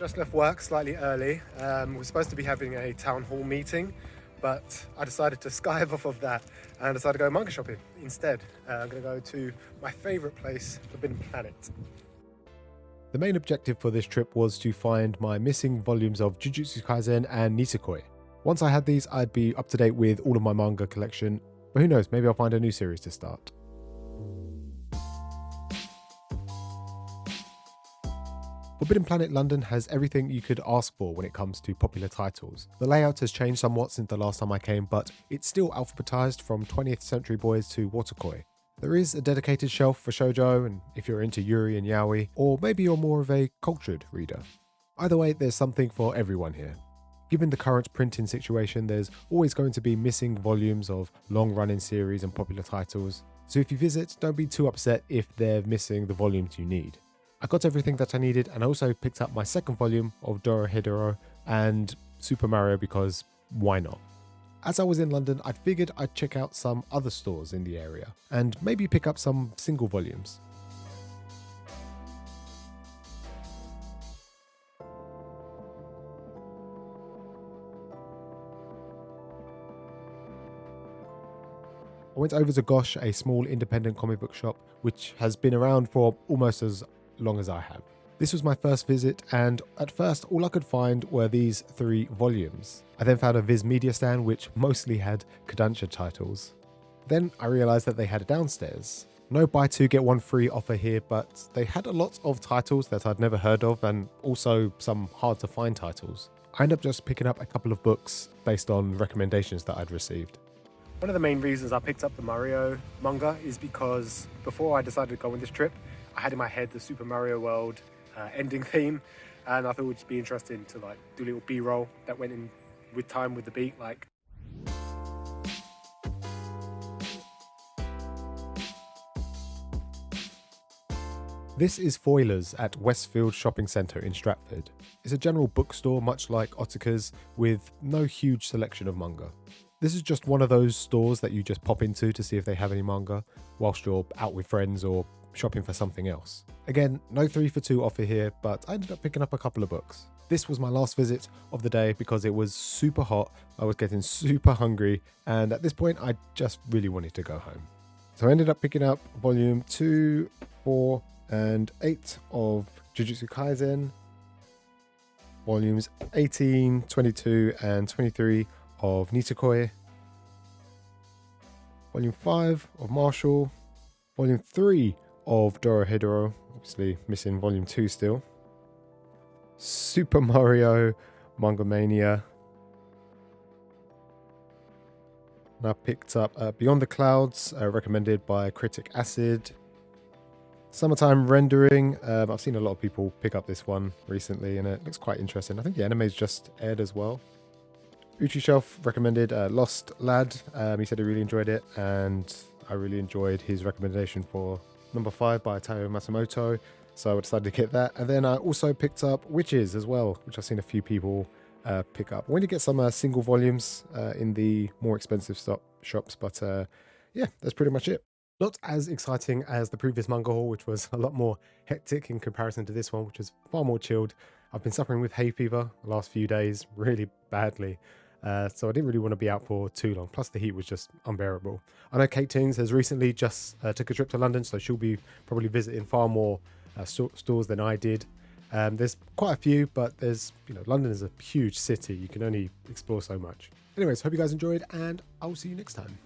Just left work slightly early. We're supposed to be having a town hall meeting, but I decided to skive off of that and decided to go manga shopping instead. I'm going to go to my favourite place, Forbidden Planet. The main objective for this trip was to find my missing volumes of Jujutsu Kaisen and Nisekoi. Once I had these, I'd be up to date with all of my manga collection, but who knows, maybe I'll find a new series to start. Forbidden Planet London has everything you could ask for when it comes to popular titles. The layout has changed somewhat since the last time I came, but it's still alphabetized from 20th century boys to Watakoi. There is a dedicated shelf for shoujo, and if you're into yuri and yaoi, or maybe you're more of a cultured reader. Either way, there's something for everyone here. Given the current printing situation, there's always going to be missing volumes of long-running series and popular titles, so if you visit, don't be too upset if they're missing the volumes you need. I got everything that I needed, and I also picked up my second volume of Dorohedoro and Super Mario because why not? As I was in London, I figured I'd check out some other stores in the area and maybe pick up some single volumes. I went over to Gosh, a small independent comic book shop which has been around for almost as long as I have. This was my first visit, and at first all I could find were these 3 volumes. I then found a Viz Media stand which mostly had Kodansha titles. Then I realised that they had a downstairs. No buy 2 get 1 free offer here, but they had a lot of titles that I'd never heard of and also some hard to find titles. I ended up just picking up a couple of books based on recommendations that I'd received. One of the main reasons I picked up the Mario manga is because before I decided to go on this trip, I had in my head the Super Mario World ending theme, and I thought it would just be interesting to do a little B-roll that went in with time with the beat. This is Foyles at Westfield Shopping Centre in Stratford. It's a general bookstore much like Otaku's with no huge selection of manga. This is just one of those stores that you just pop into to see if they have any manga whilst you're out with friends or shopping for something else. Again, no 3 for 2 offer here, but I ended up picking up a couple of books. This was my last visit of the day because it was super hot, I was getting super hungry, and at this point I just really wanted to go home. So I ended up picking up volume 2, 4 and 8 of Jujutsu Kaisen, volumes 18, 22 and 23 of Nisekoi, volume 5 of Marshall, volume 3 of Dorohedoro, obviously missing volume 2 still, Super Mario Manga Mania, and I picked up Beyond the Clouds, recommended by Critic Acid, Summertime Rendering. I've seen a lot of people pick up this one recently and it looks quite interesting. I think the anime's just aired as well. Uchi Shelf recommended Lost Lad. He said he really enjoyed it, and I really enjoyed his recommendation for number 5 by Taiyo Matsumoto, so I decided to get that. And then I also picked up Witches as well, which I've seen a few people pick up. I wanted to get some single volumes in the more expensive shops, but yeah, that's pretty much it. Not as exciting as the previous manga haul, which was a lot more hectic in comparison to this one, which was far more chilled. I've been suffering with hay fever the last few days really badly. So I didn't really want to be out for too long. Plus the heat was just unbearable. I know Kate Teens has recently just took a trip to London, so she'll be probably visiting far more stores than I did. There's quite a few, but London is a huge city. You can only explore so much. Anyways, hope you guys enjoyed, and I'll see you next time.